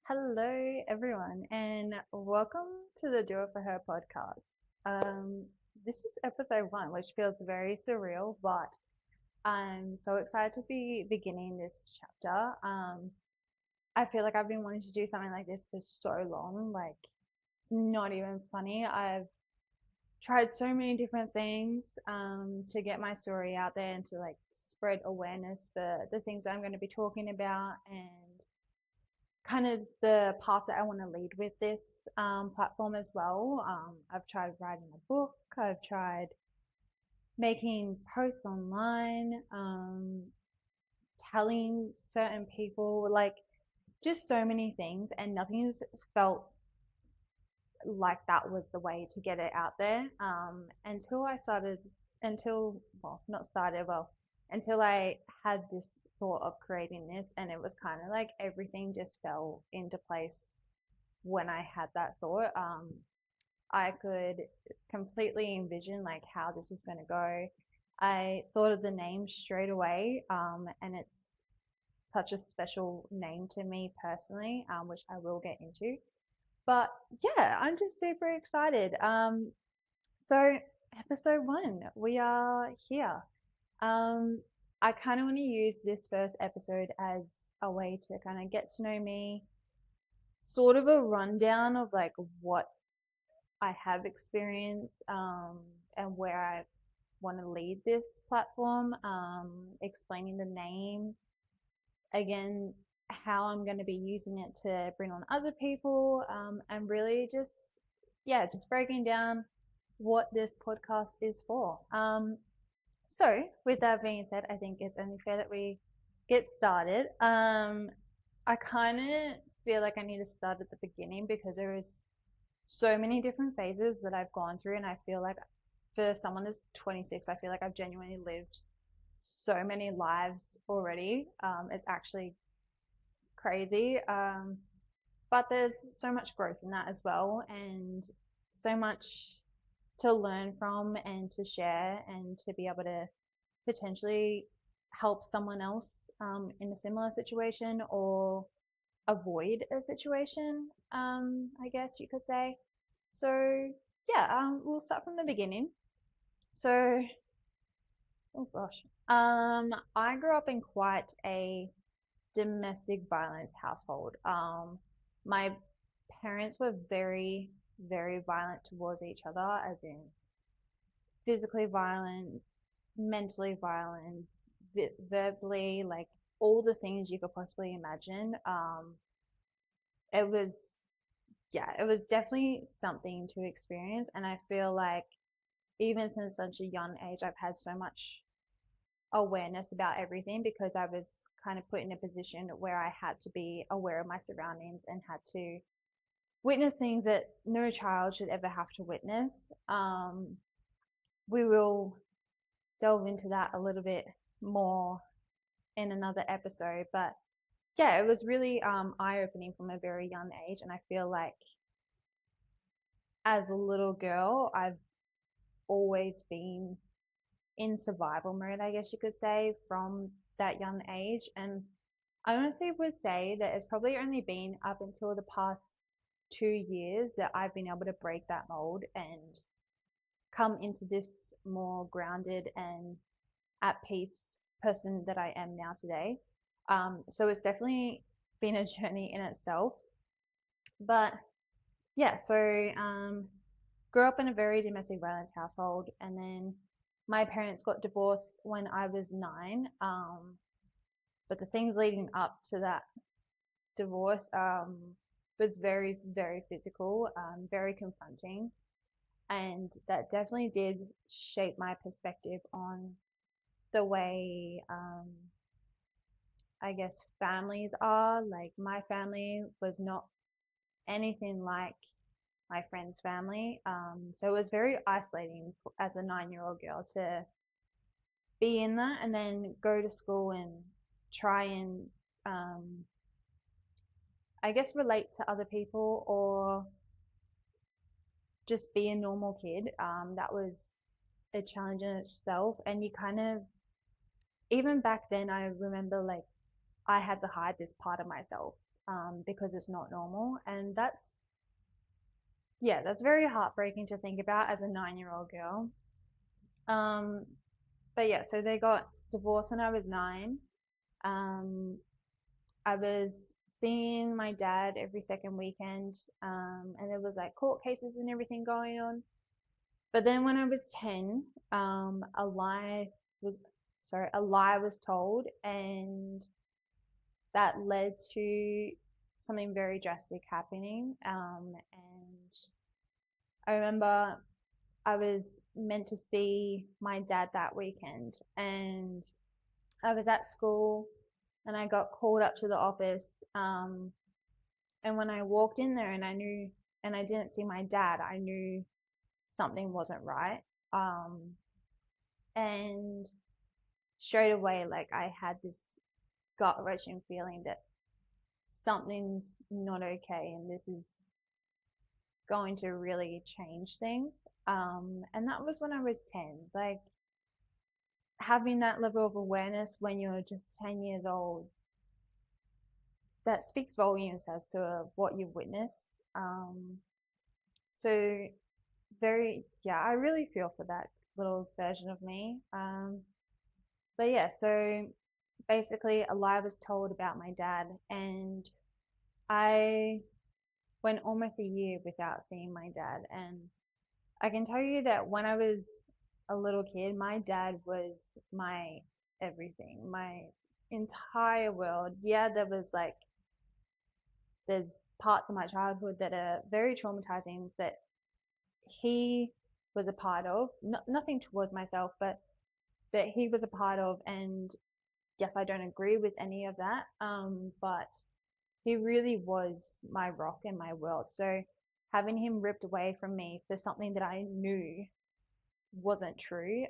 Hello, everyone, and welcome to the Do It For Her podcast. Um, this is episode one, which feels very surreal, but I'm so excited to be beginning this chapter. I feel like I've been wanting to do something like this for so long. Like, it's not even funny. I've tried so many different things to get my story out there and to like spread awareness for the things I'm going to be talking about and kind of the path that I want to lead with this platform as well. I've tried writing a book, I've tried making posts online, telling certain people, like just so many things, and nothing's felt like that was the way to get it out there until I started, well, not started, well, until I had this thought of creating this, and it was kind of like everything just fell into place when I had that thought. I could completely envision like how this was going to go. I thought of the name straight away, and it's such a special name to me personally, which I will get into. But yeah, I'm just super excited. So episode one, we are here. Um, I kind of want to use this first episode as a way to kind of get to know me, sort of a rundown of like what I have experienced and where I want to lead this platform, explaining the name, again, how I'm going to be using it to bring on other people, and really just, yeah, just breaking down what this podcast is for. So, with that being said, I think it's only fair that we get started. I kind of feel like I need to start at the beginning because there is so many different phases that I've gone through, and I feel like for someone that's 26, I feel like I've genuinely lived so many lives already. It's actually crazy. But there's so much growth in that as well, and so much to learn from and to share and to be able to potentially help someone else in a similar situation or avoid a situation, I guess you could say. So yeah, we'll start from the beginning. So, oh gosh, I grew up in quite a domestic violence household. My parents were very, very violent towards each other, as in physically violent, mentally violent, verbally, like all the things you could possibly imagine. It was, yeah, it was definitely something to experience, and I feel like even since such a young age, I've had so much awareness about everything because I was kind of put in a position where I had to be aware of my surroundings and had to witness things that no child should ever have to witness. We will delve into that a little bit more in another episode, but yeah, it was really eye-opening from a very young age, and I feel like as a little girl, I've always been in survival mode, I guess you could say, from that young age. And I honestly would say that it's probably only been up until the past 2 years that I've been able to break that mold and come into this more grounded and at peace person that I am now today. So it's definitely been a journey in itself. But yeah, so grew up in a very domestic violence household, and then my parents got divorced when I was 9. But the things leading up to that divorce was very, very physical, very confronting, and that definitely did shape my perspective on the way I guess families are. Like my family was not anything like my friend's family, so it was very isolating as a 9-year-old girl to be in that and then go to school and try and um, I guess relate to other people or just be a normal kid. That was a challenge in itself. And you kind of, even back then, I remember like I had to hide this part of myself. because it's not normal. And that's very heartbreaking to think about as a 9-year-old girl. Um, but yeah, so they got divorced when I was 9. Um, I was seeing my dad every second weekend, and there was like court cases and everything going on. But then when I was 10, was, a lie was told, and that led to something very drastic happening. And I remember I was meant to see my dad that weekend, and I was at school, and I got called up to the office. And when I walked in there and I didn't see my dad, I knew something wasn't right. Um, and straight away, like I had this gut wrenching feeling that something's not okay and this is going to really change things. And that was when I was 10. Like having that level of awareness when you're just 10 years old, that speaks volumes as to what you've witnessed. Um, so yeah, I really feel for that little version of me. But yeah, so basically a lie was told about my dad, and I went almost a year without seeing my dad. And I can tell you that when I was a little kid, my dad was my everything, my entire world. Yeah, there's parts of my childhood that are very traumatizing that he was a part of. Nothing towards myself, but that he was a part of. And yes, I don't agree with any of that. But he really was my rock and my world. So having him ripped away from me for something that I knew wasn't true,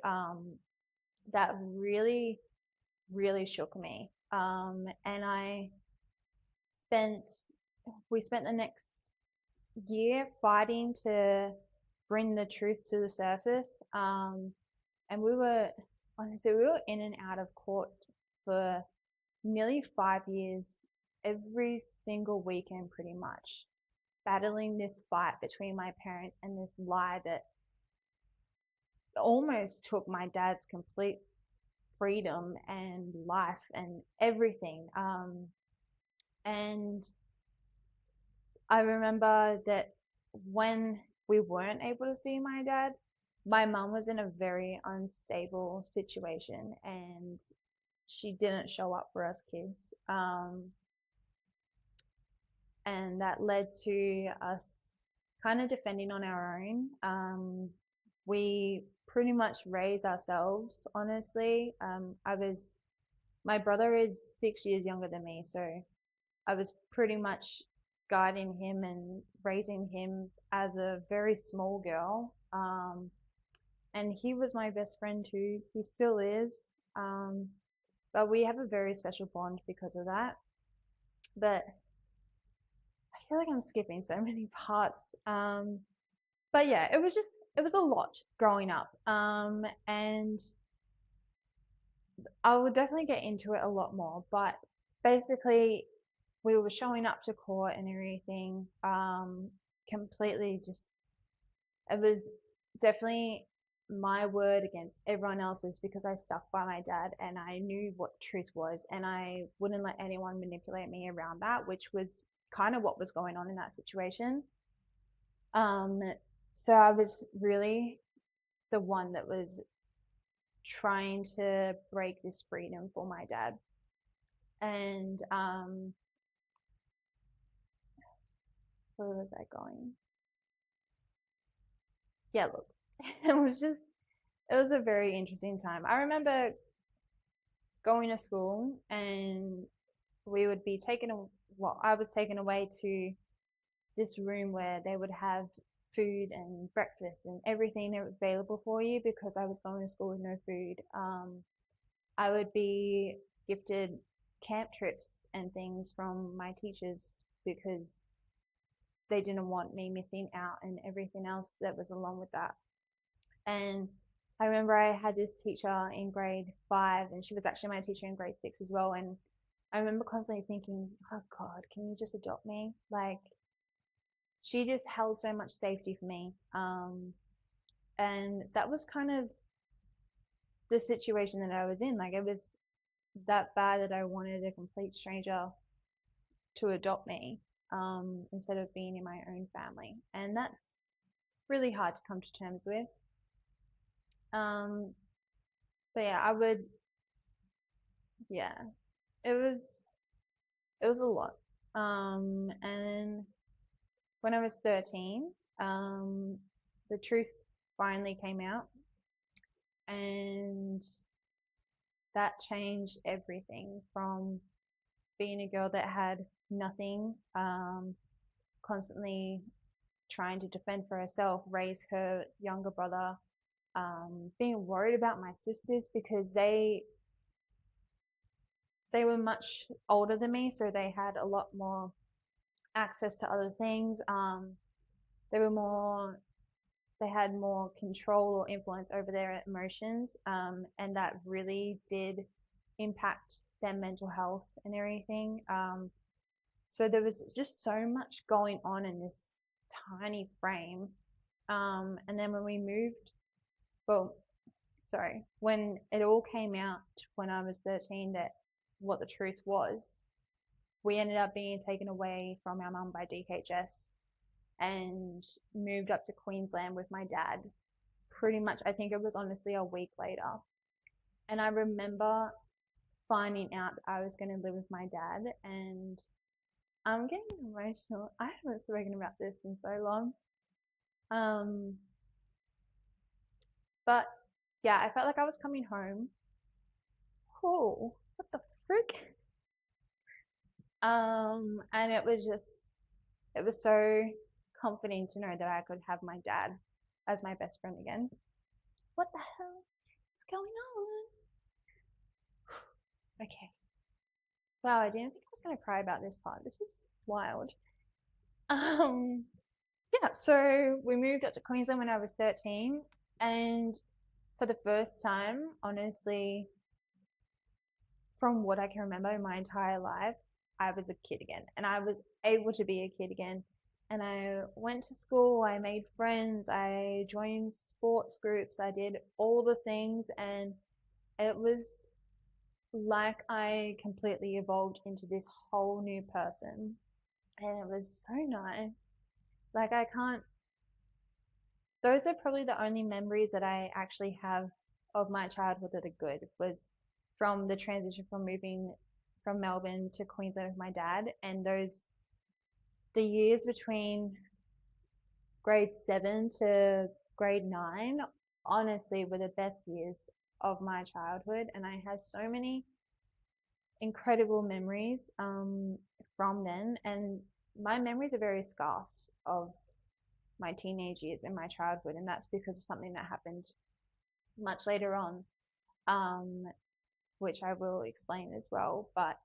that really, really shook me. And spent, we spent the next year fighting to bring the truth to the surface. And honestly, we were in and out of court for nearly 5 years, every single weekend, pretty much, battling this fight between my parents and this lie that almost took my dad's complete freedom and life and everything. And I remember that when we weren't able to see my dad, my mum was in a very unstable situation and she didn't show up for us kids. And that led to us kind of defending on our own. We pretty much raised ourselves, honestly. My brother is 6 years younger than me, so I was pretty much guiding him and raising him as a very small girl. And he was my best friend too. He still is. But we have a very special bond because of that. But I feel like I'm skipping so many parts. But yeah, it was a lot growing up. And I will definitely get into it a lot more. But basically, we were showing up to court and everything, completely just, it was definitely my word against everyone else's because I stuck by my dad and I knew what truth was and I wouldn't let anyone manipulate me around that, which was kind of what was going on in that situation. Um, so I was really the one that was trying to break this freedom for my dad. And where was I going? Yeah, look, it was a very interesting time. I remember going to school and we would be I was taken away to this room where they would have food and breakfast and everything available for you because I was going to school with no food. I would be gifted camp trips and things from my teachers because they didn't want me missing out and everything else that was along with that. And I remember I had this teacher in grade 5, and she was actually my teacher in grade 6 as well. And I remember constantly thinking, oh God, can you just adopt me? Like, she just held so much safety for me. And that was kind of the situation that I was in. Like, it was that bad that I wanted a complete stranger to adopt me, instead of being in my own family. And that's really hard to come to terms with. Um, but yeah, yeah, it was, it was a lot. And when I was 13, um, the truth finally came out, and that changed everything from being a girl that had nothing, constantly trying to defend for herself, raise her younger brother, being worried about my sisters because they were much older than me, so they had a lot more access to other things. They were more, they had more control or influence over their emotions, and that really did impact their mental health and everything. So there was just so much going on in this tiny frame. And then when we moved, well, sorry, when it all came out when I was 13 that what the truth was, we ended up being taken away from our mum by DHS and moved up to Queensland with my dad. Pretty much, I think it was honestly a week later. And I remember finding out that I was going to live with my dad, and I'm getting emotional. I haven't spoken about this in so long. Um, but yeah, I felt like I was coming home. Oh, what the frick? And it was just, it was so comforting to know that I could have my dad as my best friend again. What the hell is going on? Okay. Wow, I didn't think I was going to cry about this part. This is wild. Um, yeah, so we moved up to Queensland when I was 13, and for the first time, honestly, from what I can remember in my entire life, I was a kid again, and I was able to be a kid again. And I went to school, I made friends, I joined sports groups, I did all the things, and it was like I completely evolved into this whole new person. And it was so nice. Like, I can't, those are probably the only memories that I actually have of my childhood that are good, was from the transition from moving from Melbourne to Queensland with my dad, and those, the years between grade 7 to grade 9 honestly were the best years of my childhood, and I have so many incredible memories, from then. And my memories are very scarce of my teenage years and my childhood, and that's because of something that happened much later on, um, which I will explain as well. But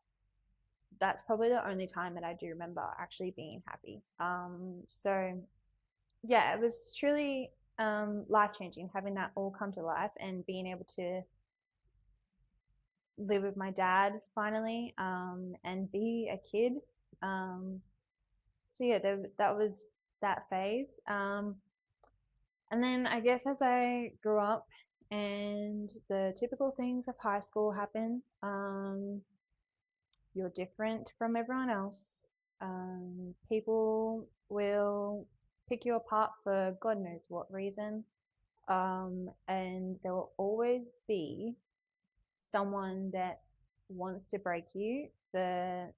that's probably the only time that I do remember actually being happy. So yeah, it was truly, life changing having that all come to life and being able to live with my dad finally, and be a kid. Um, so yeah, that was that phase. And then I guess as I grew up and the typical things of high school happen, you're different from everyone else. People will pick you apart for God knows what reason. And there will always be someone that wants to break you for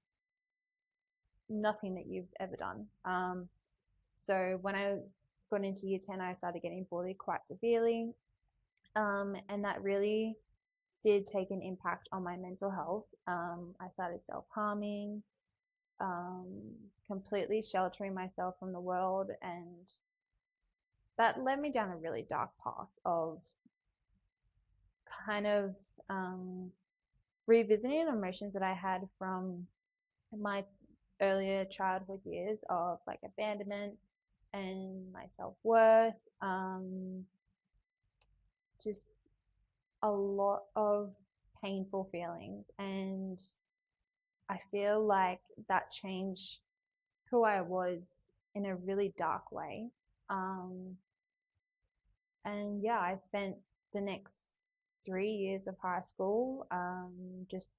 nothing that you've ever done. So when I got into year 10, I started getting bullied quite severely. And that really did take an impact on my mental health. I started self-harming, um, completely sheltering myself from the world, and that led me down a really dark path of kind of, um, revisiting emotions that I had from my earlier childhood years of like abandonment and my self-worth, just a lot of painful feelings. And I feel like that changed who I was in a really dark way. Um, and yeah, I spent the next 3 years of high school just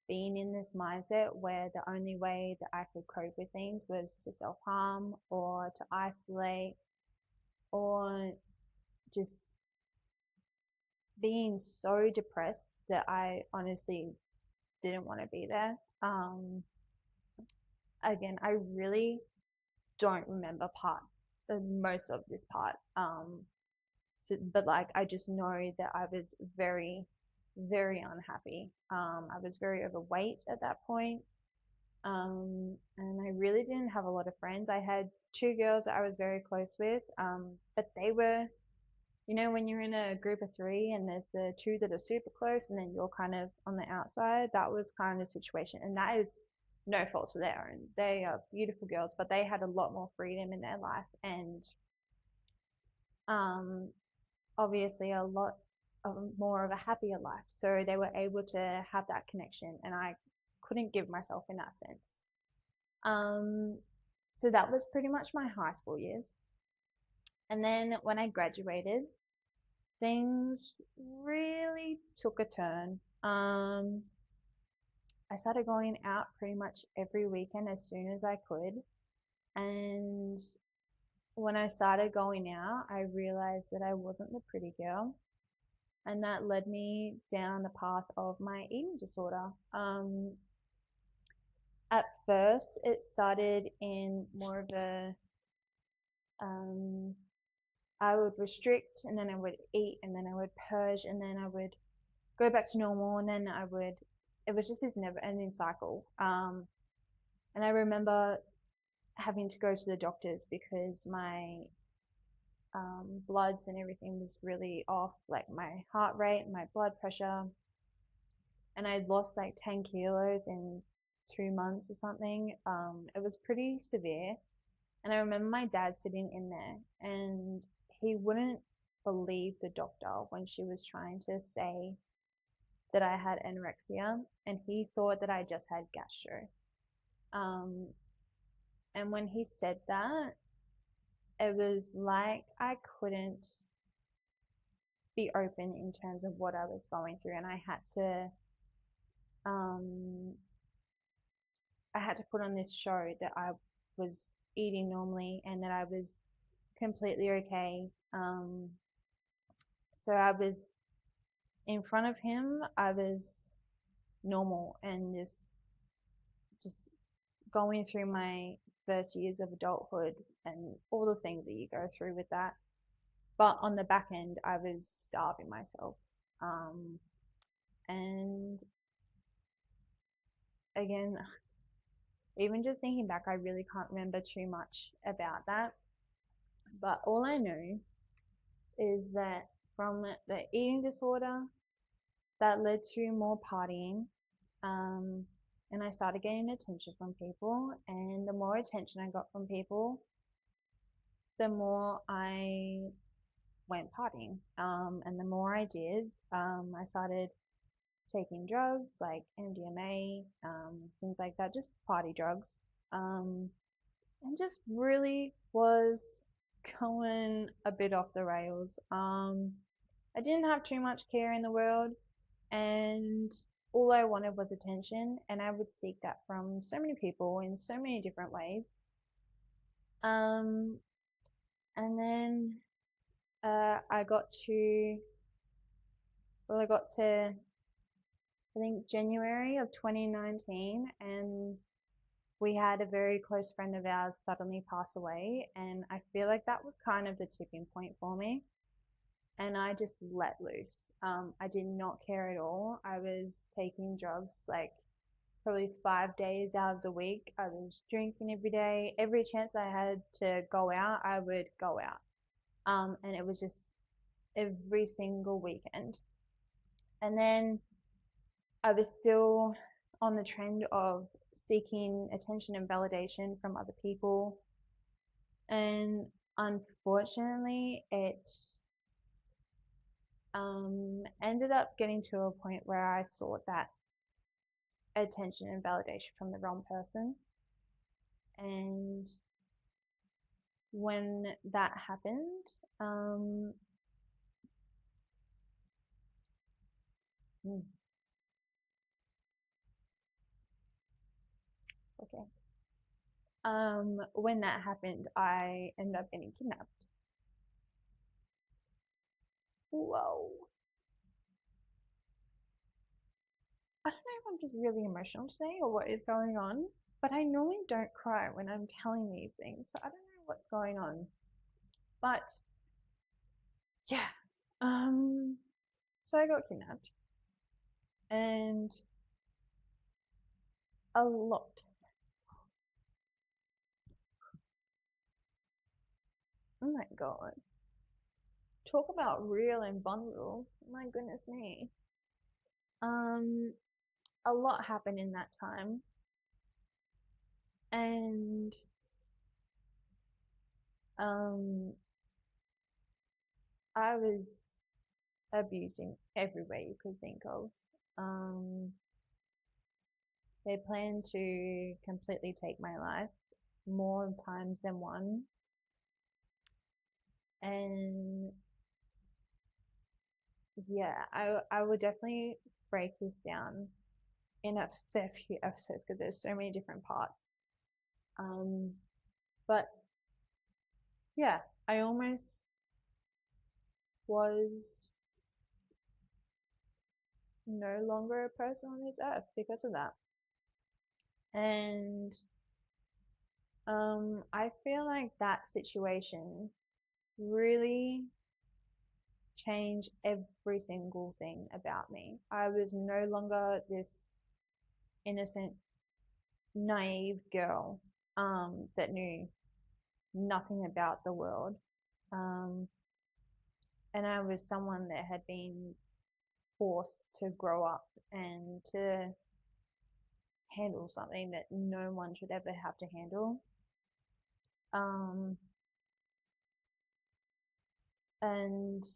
being in this mindset where the only way that I could cope with things was to self harm or to isolate or just being so depressed that I honestly didn't want to be there. Again, I really don't remember most of this part. So, but like I just know that I was very, very unhappy. I was very overweight at that point. And I really didn't have a lot of friends. I had two girls that I was very close with, but they were, when you're in a group of three and there's the two that are super close and then you're kind of on the outside, that was kind of the situation. And that is no fault of their own. They are beautiful girls, but they had a lot more freedom in their life and um, obviously a lot of more of a happier life. So they were able to have that connection, and I couldn't give myself in that sense. Um, so that was pretty much my high school years. And then when I graduated, things really took a turn. I started going out pretty much every weekend as soon as I could. And when I started going out, I realized that I wasn't the pretty girl. And that led me down the path of my eating disorder. At first, it started in more of um, I would restrict and then I would eat and then I would purge and then I would go back to normal and then it was just this never ending cycle. And I remember having to go to the doctors because my bloods and everything was really off, like my heart rate, my blood pressure, and I'd lost like 10 kilos in 2 months or something. It was pretty severe. And I remember my dad sitting in there and he wouldn't believe the doctor when she was trying to say that I had anorexia and he thought that I just had gastro. Um, and when he said that, it was like I couldn't be open in terms of what I was going through and um, I had to put on this show that I was eating normally and that I was completely okay. So I was in front of him, I was normal and just going through my first years of adulthood and all the things that you go through with that. But on the back end, I was starving myself. Um, and again, even just thinking back, I really can't remember too much about that. But all I know is that from the eating disorder, that led to more partying. Um, and I started getting attention from people. And the more attention I got from people, the more I went partying. And the more I did, I started taking drugs like MDMA, things like that, just party drugs. Um, and just really was going a bit off the rails. I didn't have too much care in the world, and all I wanted was attention, and I would seek that from so many people in so many different ways. Um, and then I got to, well, I got to, I think, January of 2019, and we had a very close friend of ours suddenly pass away, and I feel like that was kind of the tipping point for me. And I just let loose. I did not care at all. I was taking drugs like probably 5 days out of the week. I was drinking every day. Every chance I had to go out, I would go out. And it was just every single weekend. And then I was still on the trend of seeking attention and validation from other people. And unfortunately, it ended up getting to a point where I saw that attention and validation from the wrong person. And when that happened, um, hmm, okay. When that happened, I ended up getting kidnapped. Whoa. I don't know if I'm just really emotional today or what is going on, but I normally don't cry when I'm telling these things, so I don't know what's going on. But yeah, um, so I got kidnapped, and a lot. Oh my God. Talk about real and vulnerable. My goodness me. Um, a lot happened in that time, and um, I was abused in every way you could think of. Um, they planned to completely take my life more times than one, and yeah, I would definitely break this down in a fair few episodes because there's so many different parts. Um, but yeah, I almost was no longer a person on this earth because of that. And I feel like that situation really changed every single thing about me. I was no longer this innocent, naive girl that knew nothing about the world. Um, and I was someone that had been forced to grow up and to handle something that no one should ever have to handle. Um, and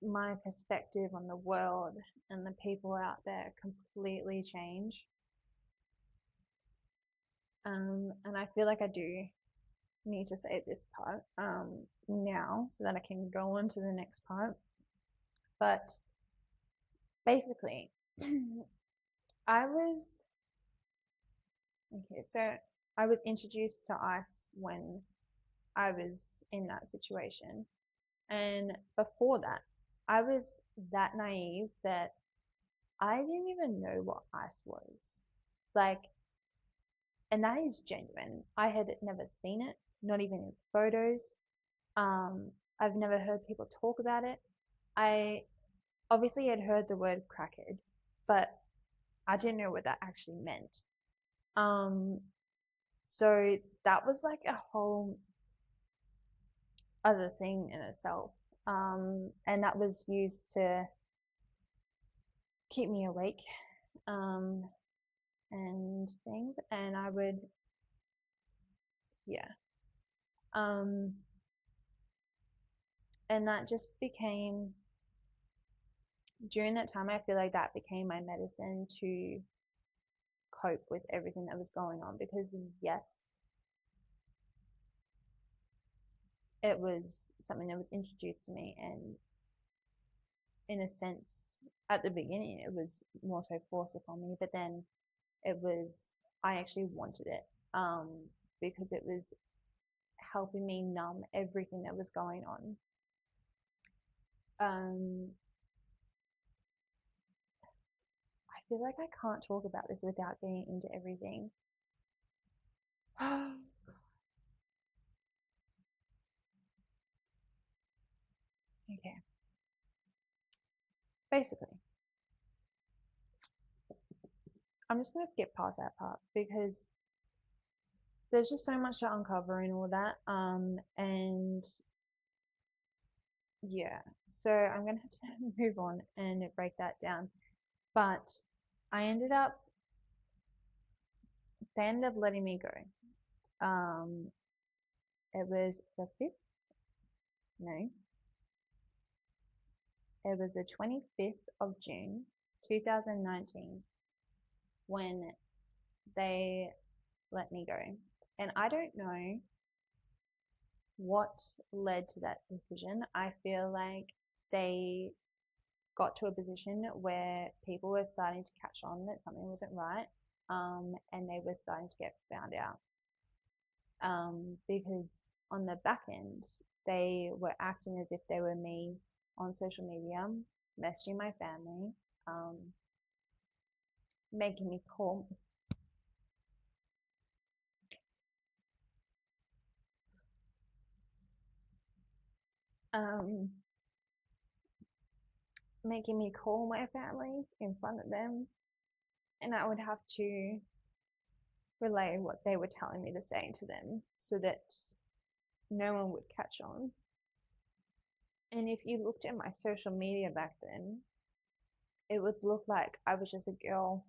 my perspective on the world and the people out there completely changed. And I feel like I do need to say this part now so that I can go on to the next part. But basically, I was okay, so I was introduced to ice when I was in that situation. And before that, I was that naive that I didn't even know what ice was. Like, and that is genuine. I had never seen it, not even in photos. Um, I've never heard people talk about it. I obviously had heard the word crackhead, but I didn't know what that actually meant. Um, so that was like a whole other thing in itself. And that was used to keep me awake, um, and things. And I would, yeah. Um, and that just became, during that time, I feel like that became my medicine to cope with everything that was going on because, yes, it was something that was introduced to me, and in a sense, at the beginning, it was more so forced upon me, but then it was, I actually wanted it, because it was helping me numb everything that was going on. Um, I feel like I can't talk about this without getting into everything. Okay, basically, I'm just going to skip past that part because there's just so much to uncover and all that. And yeah, so I'm going to have to move on and break that down. But I ended up, they ended up letting me go. It was the 5th, no, it was the 25th of June, 2019. when they let me go. And I don't know what led to that decision. I feel like they got to a position where people were starting to catch on that something wasn't right, and they were starting to get found out. Because on the back end, they were acting as if they were me on social media, messaging my family, um, making me call, um, making me call my family in front of them, and I would have to relay what they were telling me to say to them so that no one would catch on. And if you looked at my social media back then, it would look like I was just a girl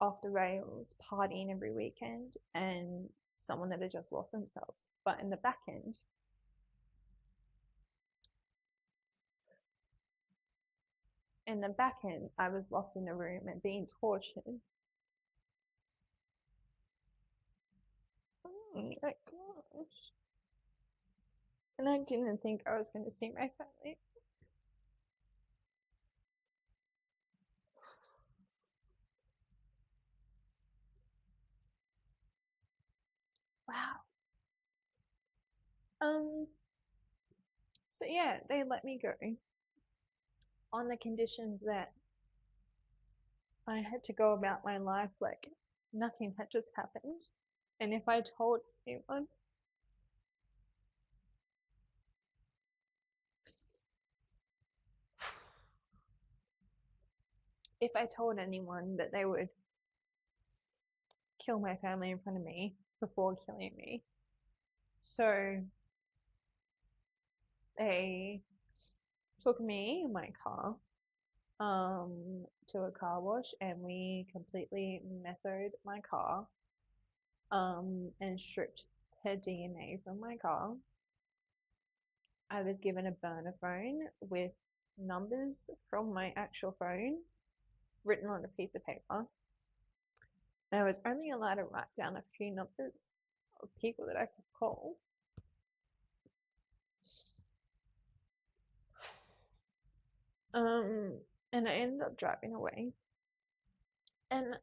off the rails, partying every weekend, and someone that had just lost themselves. But in the back end, I was locked in a room and being tortured. Oh my gosh. And I didn't think I was going to see my family. Wow. Um, so yeah, they let me go on the conditions that I had to go about my life like nothing had just happened. And if I told anyone that they would kill my family in front of me before killing me. So they took me in my car to a car wash and we completely methoed my car and stripped her DNA from my car. I was given a burner phone with numbers from my actual phone written on a piece of paper. And I was only allowed to write down a few numbers of people that I could call. Um, and I ended up driving away. And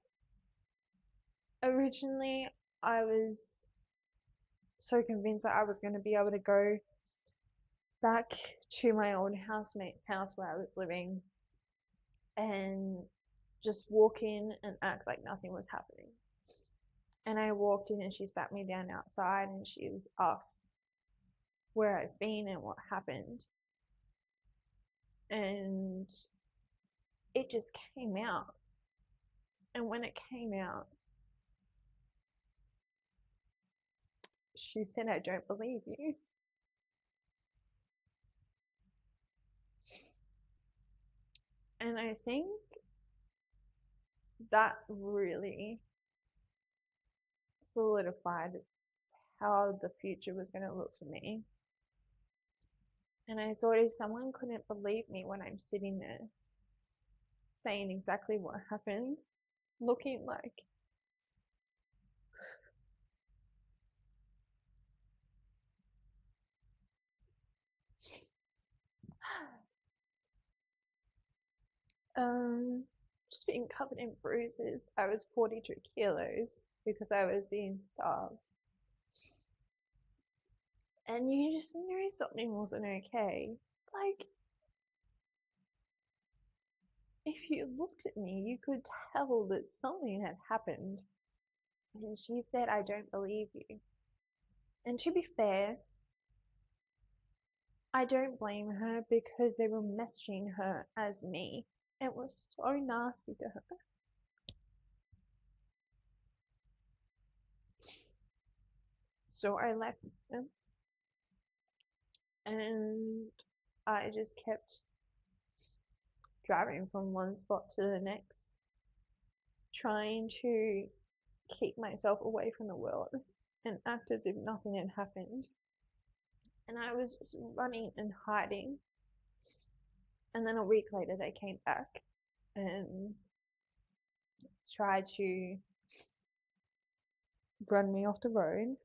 originally, I was so convinced that I was going to be able to go back to my old housemate's house where I was living and just walk in and act like nothing was happening. And I walked in and she sat me down outside and she was asked where I've been and what happened. And it just came out. And when it came out, she said, I don't believe you. And I think that really solidified how the future was going to look for me. And I thought if someone couldn't believe me when I'm sitting there saying exactly what happened, looking like um just being covered in bruises. I was 42 kilos because I was being starved. And you just knew something wasn't okay. Like, if you looked at me, you could tell that something had happened. And she said, I don't believe you. And to be fair, I don't blame her because they were messaging her as me. It was so nasty to her. So I left them and I just kept driving from one spot to the next, trying to keep myself away from the world and act as if nothing had happened. And I was just running and hiding. And then a week later, they came back and tried to run me off the road.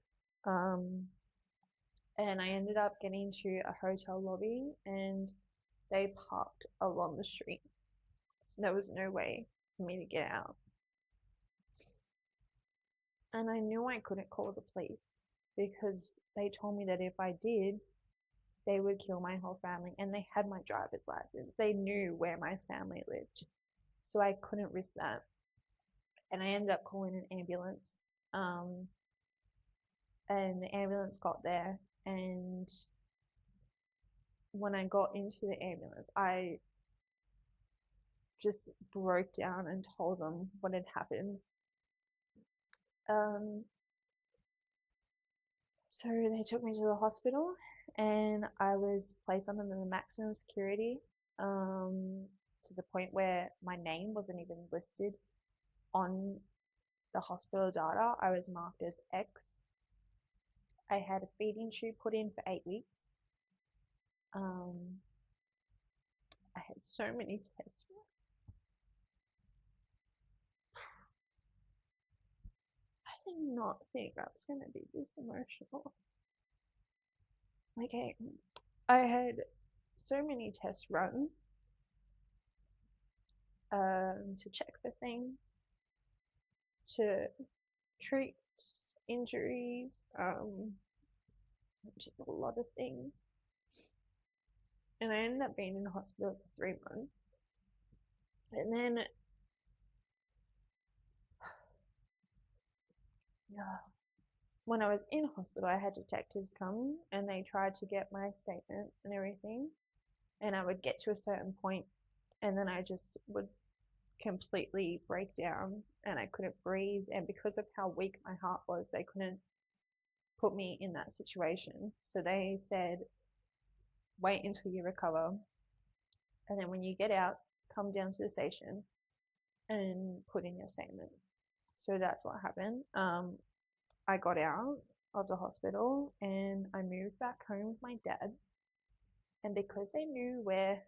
Um, and I ended up getting to a hotel lobby and they parked along the street. So there was no way for me to get out. And I knew I couldn't call the police because they told me that if I did, they would kill my whole family. And they had my driver's license. They knew where my family lived. So I couldn't risk that. And I ended up calling an ambulance. Um, and the ambulance got there. And when I got into the ambulance, I just broke down and told them what had happened. Um, so they took me to the hospital and I was placed under the maximum security to the point where my name wasn't even listed on the hospital data. I was marked as X. I had a feeding tube put in for 8 weeks. Um, I had so many tests. I did not think I was going to be this emotional. Okay, I had so many tests run to check for things, to treat injuries, which is a lot of things. And I ended up being in hospital for 3 months. And then, yeah, when I was in hospital, I had detectives come and they tried to get my statement and everything. And I would get to a certain point and then I just would completely break down and I couldn't breathe. And because of how weak my heart was, they couldn't put me in that situation. So they said, wait until you recover. And then when you get out, come down to the station and put in your statement. So that's what happened. I got out of the hospital and I moved back home with my dad. And because they knew where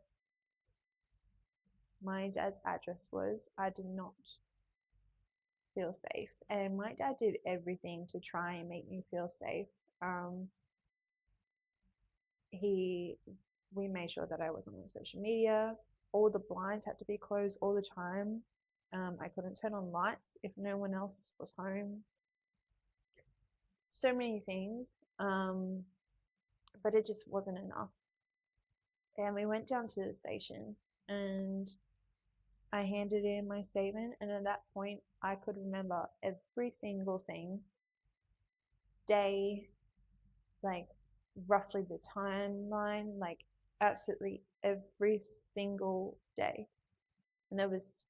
my dad's address was, I did not feel safe. And my dad did everything to try and make me feel safe. We made sure that I wasn't on social media. All the blinds had to be closed all the time. I couldn't turn on lights if no one else was home. So many things, but it just wasn't enough. And we went down to the station and I handed in my statement, and at that point, I could remember every single thing, day, like roughly the timeline, like absolutely every single day. And there was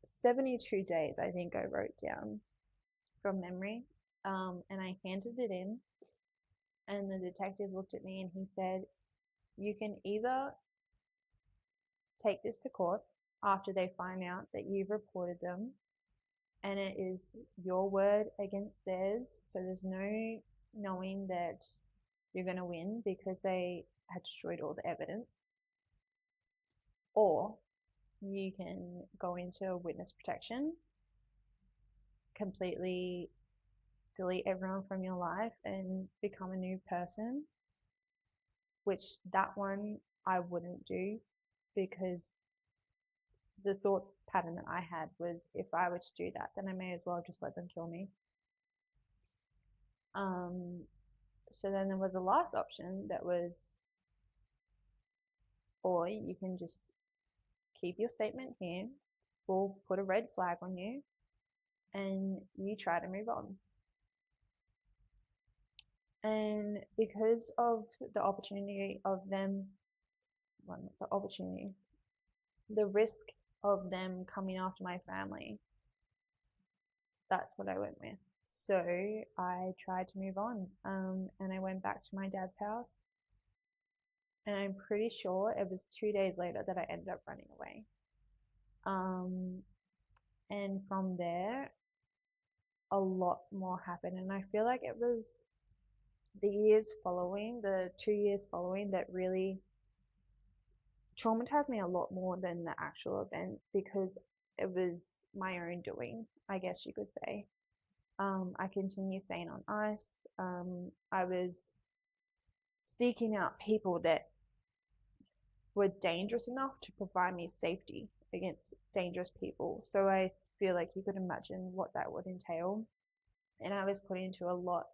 72 days, I think I wrote down from memory. And I handed it in, and the detective looked at me and he said, you can either take this to court after they find out that you've reported them, and it is your word against theirs, so there's no knowing that you're going to win because they had destroyed all the evidence, or you can go into witness protection, completely delete everyone from your life and become a new person, which that one I wouldn't do because the thought pattern that I had was if I were to do that, then I may as well just let them kill me. So then there was a last option that was, or you can just keep your statement here, we'll put a red flag on you, and you try to move on. And because of the opportunity of them, well, not the opportunity, the risk of them coming after my family, that's what I went with. So I tried to move on, and I went back to my dad's house, and I'm pretty sure it was 2 days later that I ended up running away. And from there, a lot more happened, and I feel like it was the 2 years following, that really traumatized me a lot more than the actual event, because it was my own doing, I guess you could say. I continued staying on ice. I was seeking out people that were dangerous enough to provide me safety against dangerous people. So I feel like you could imagine what that would entail. And I was put into a lot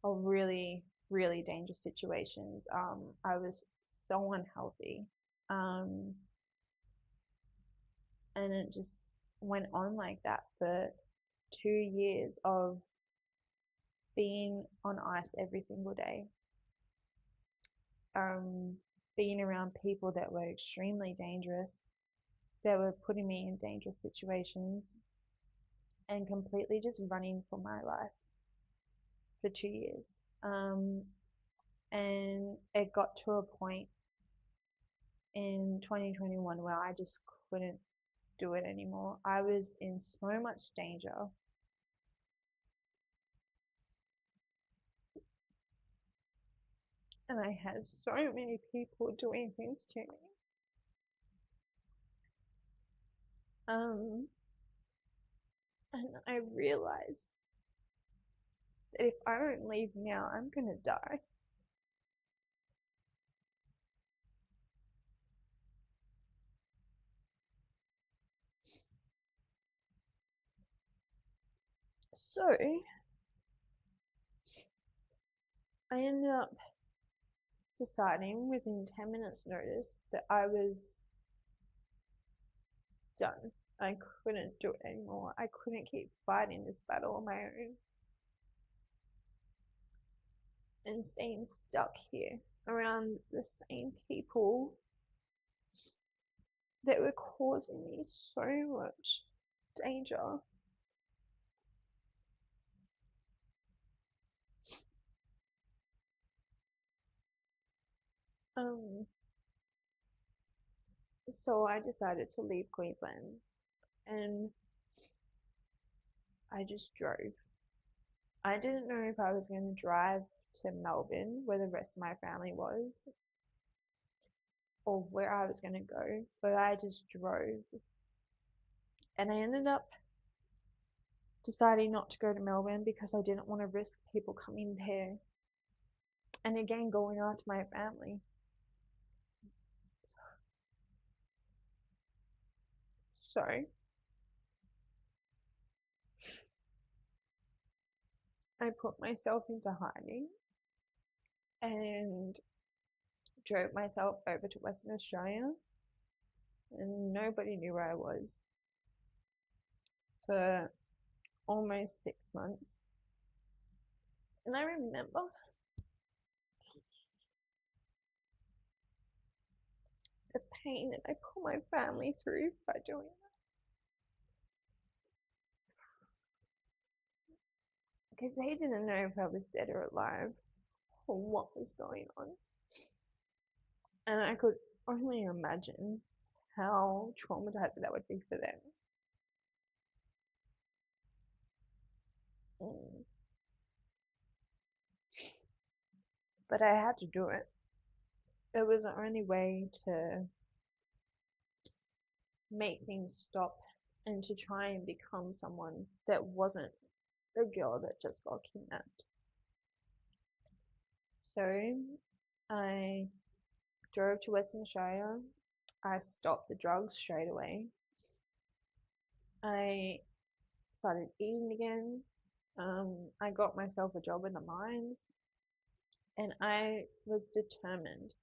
of really, really dangerous situations. I was so unhealthy. Um, and it just went on like that for 2 years of being on ice every single day. Um, being around people that were extremely dangerous, that were putting me in dangerous situations, and completely just running for my life for 2 years. And it got to a point in 2021 where I just couldn't do it anymore. I was in so much danger, and I had so many people doing things to me. Um, and I realized that if I don't leave now, I'm gonna die. So I ended up deciding within 10 minutes notice that I was done. I couldn't do it anymore. I couldn't keep fighting this battle on my own and staying stuck here around the same people that were causing me so much danger. Um, so I decided to leave Queensland and I just drove. I didn't know if I was going to drive to Melbourne, where the rest of my family was, or where I was going to go, but I just drove. And I ended up deciding not to go to Melbourne because I didn't want to risk people coming there and again going on to my family. So I put myself into hiding and drove myself over to Western Australia, and nobody knew where I was for almost 6 months. And I remember the pain that I put my family through by doing that because they didn't know if I was dead or alive or what was going on. And I could only imagine how traumatizing that would be for them. Mm. But I had to do it. It was the only way to make things stop and to try and become someone that wasn't the girl that just got kidnapped. So I drove to Western Australia. I stopped the drugs straight away. I started eating again. I got myself a job in the mines, and I was determined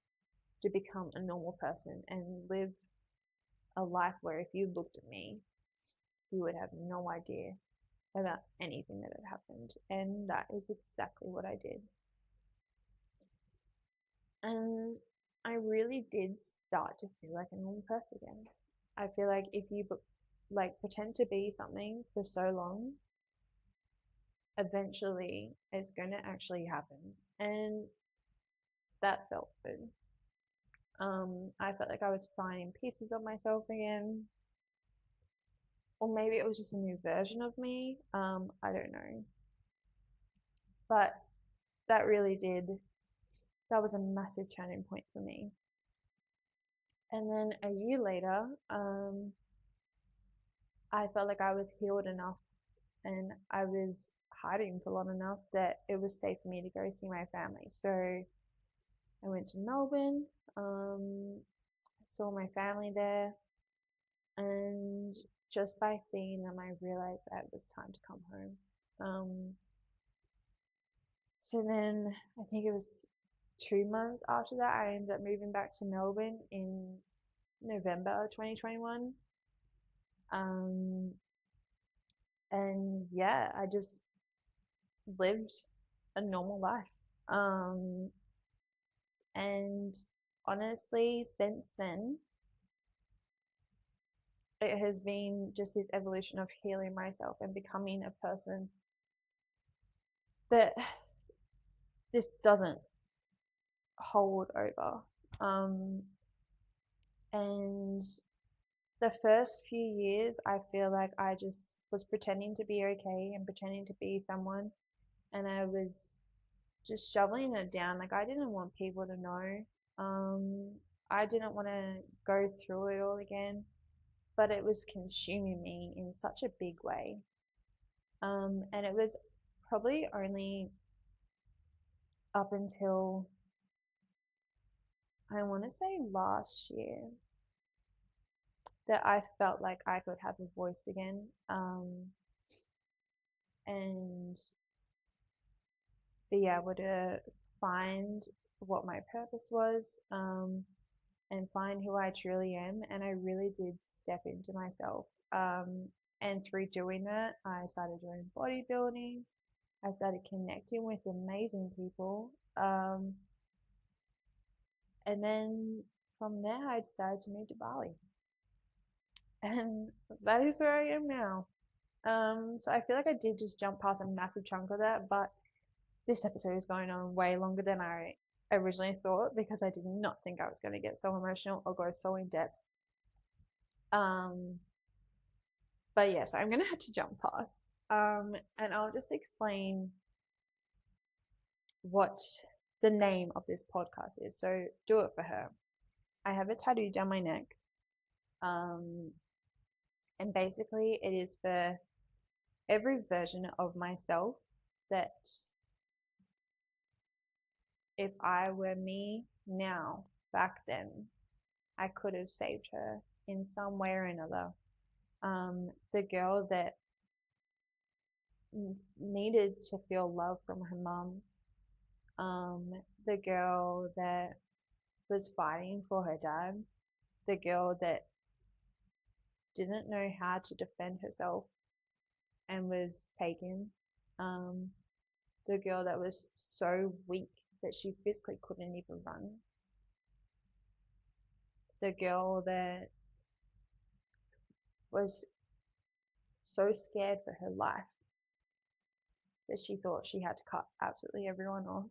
to become a normal person and live a life where if you looked at me, you would have no idea about anything that had happened. And that is exactly what I did. And I really did start to feel like a normal person again. I feel like if you like pretend to be something for so long, eventually it's going to actually happen. And that felt good. I felt like I was finding pieces of myself again. Or maybe it was just a new version of me. I don't know. But that really did, that was a massive turning point for me. And then a year later, I felt like I was healed enough and I was hiding for long enough that it was safe for me to go see my family. So I went to Melbourne, saw my family there, and just by seeing them, I realized that it was time to come home. So then I think it was 2 months after that, I ended up moving back to Melbourne in November 2021. Um, and yeah, I just lived a normal life. Um, and honestly, since then, it has been just this evolution of healing myself and becoming a person that this doesn't hold over. Um, and the first few years, I feel like I just was pretending to be okay and pretending to be someone, and I was just shoveling it down. Like, I didn't want people to know. Um, I didn't want to go through it all again, but it was consuming me in such a big way. And it was probably only up until I want to say last year that I felt like I could have a voice again, and be able to find what my purpose was, and find who I truly am. And I really did step into myself. And through doing that, I started doing bodybuilding. I started connecting with amazing people. And then from there, I decided to move to Bali. And that is where I am now. So I feel like I did just jump past a massive chunk of that, but this episode is going on way longer than I originally thought because I did not think I was going to get so emotional or go so in depth. Um, but yeah, so I'm going to have to jump past. And I'll just explain what the name of this podcast is. So, Do It For Her. I have a tattoo down my neck. Um, and basically, it is for every version of myself that if I were me now, back then, I could have saved her in some way or another. The girl that needed to feel love from her mum, the girl that was fighting for her dad, the girl that didn't know how to defend herself and was taken, um, the girl that was so weak that she physically couldn't even run, the girl that was so scared for her life that she thought she had to cut absolutely everyone off.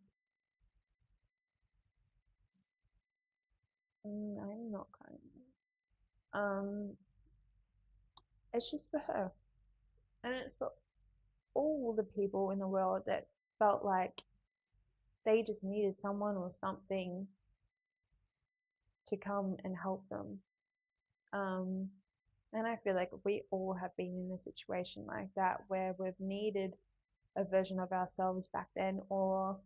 I'm not crying. It's just for her, and it's for all the people in the world that felt like they just needed someone or something to come and help them. Um, and I feel like we all have been in a situation like that where we've needed a version of ourselves back then, or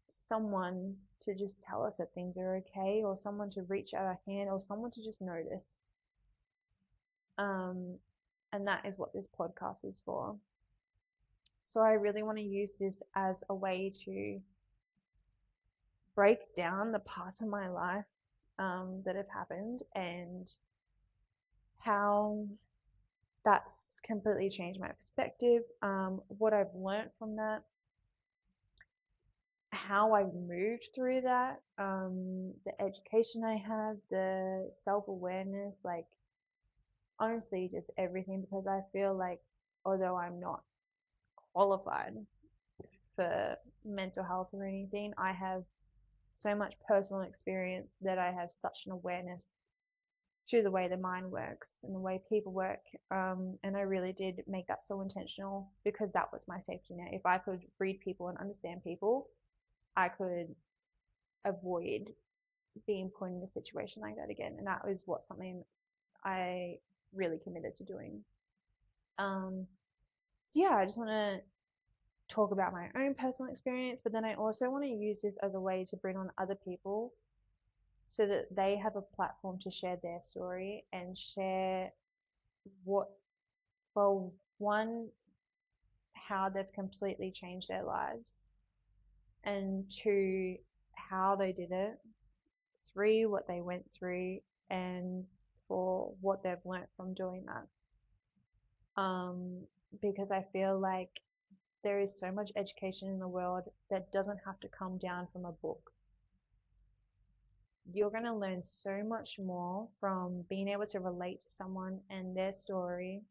someone to just tell us that things are okay, or someone to reach out a hand, or someone to just notice. Um, and that is what this podcast is for. So I really want to use this as a way to break down the parts of my life that have happened and how that's completely changed my perspective, what I've learned from that, how I moved through that, the education I have, the self-awareness, like honestly, just everything, because I feel like although I'm not qualified for mental health or anything, I have so much personal experience that I have such an awareness to the way the mind works and the way people work. And I really did make that so intentional because that was my safety net. If I could read people and understand people, I could avoid being put in a situation like that again. And that was what something I really committed to doing. Um, so yeah, I just want to talk about my own personal experience, but then I also want to use this as a way to bring on other people so that they have a platform to share their story and share what, well, one, how they've completely changed their lives, and two, how they did it, three, what they went through, and four, what they've learnt from doing that. Um, because I feel like there is so much education in the world that doesn't have to come down from a book. You're going to learn so much more from being able to relate to someone and their story,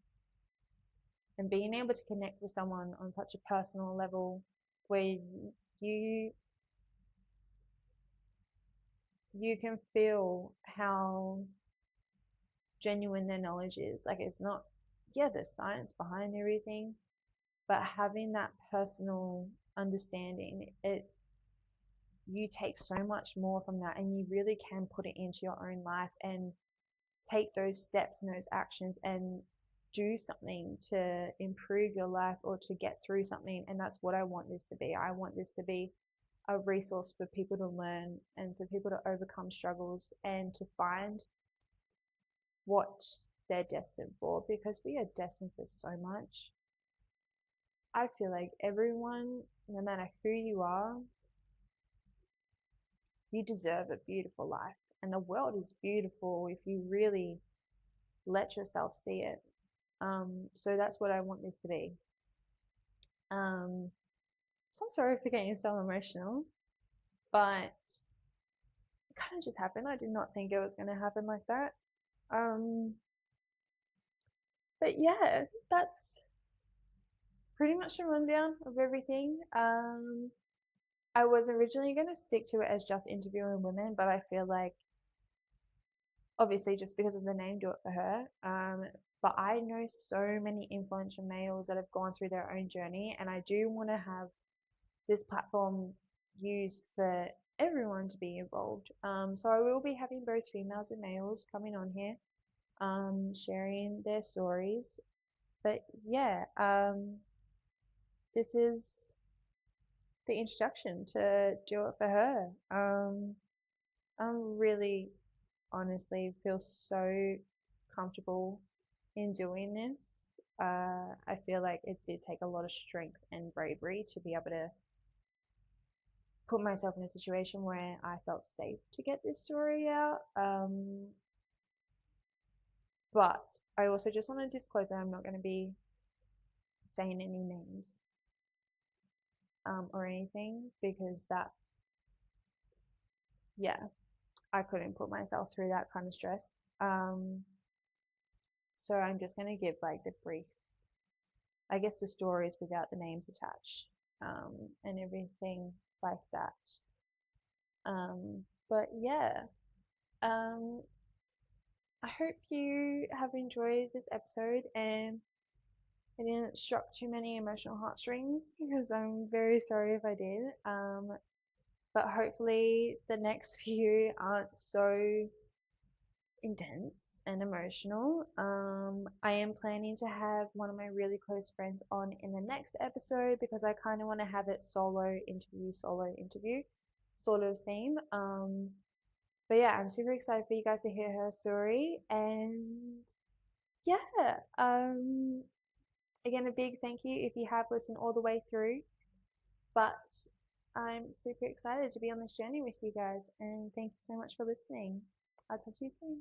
and being able to connect with someone on such a personal level where you you can feel how genuine their knowledge is. Like, it's not, yeah, there's science behind everything, but having that personal understanding, it, you take so much more from that, and you really can put it into your own life and take those steps and those actions and do something to improve your life or to get through something. And that's what I want this to be. I want this to be a resource for people to learn and for people to overcome struggles and to find what they're destined for, because we are destined for so much. I feel like everyone, no matter who you are, you deserve a beautiful life. And the world is beautiful if you really let yourself see it. So that's what I want this to be. Um, so I'm sorry for getting so emotional, but it kind of just happened. I did not think it was going to happen like that. Um, but yeah, that's pretty much a rundown of everything. I was originally going to stick to it as just interviewing women, but I feel like, obviously, just because of the name, do it for her. But I know so many influential males that have gone through their own journey, and I do want to have this platform used for everyone to be involved. So I will be having both females and males coming on here, sharing their stories. But yeah, this is the introduction to Do It For Her. I'm really, honestly, feel so comfortable in doing this. I feel like it did take a lot of strength and bravery to be able to put myself in a situation where I felt safe to get this story out. But I also just want to disclose that I'm not going to be saying any names or anything, because that, yeah, I couldn't put myself through that kind of stress. Um, so I'm just going to give like the brief, I guess, the stories without the names attached, and everything like that. But yeah, um, I hope you have enjoyed this episode and I didn't struck too many emotional heartstrings, because I'm very sorry if I did. But hopefully the next few aren't so intense and emotional. I am planning to have one of my really close friends on in the next episode, because I kind of want to have it solo interview sort of theme. But yeah, I'm super excited for you guys to hear her story. And yeah, again, a big thank you if you have listened all the way through. But I'm super excited to be on this journey with you guys. And thank you so much for listening. I'll talk to you soon.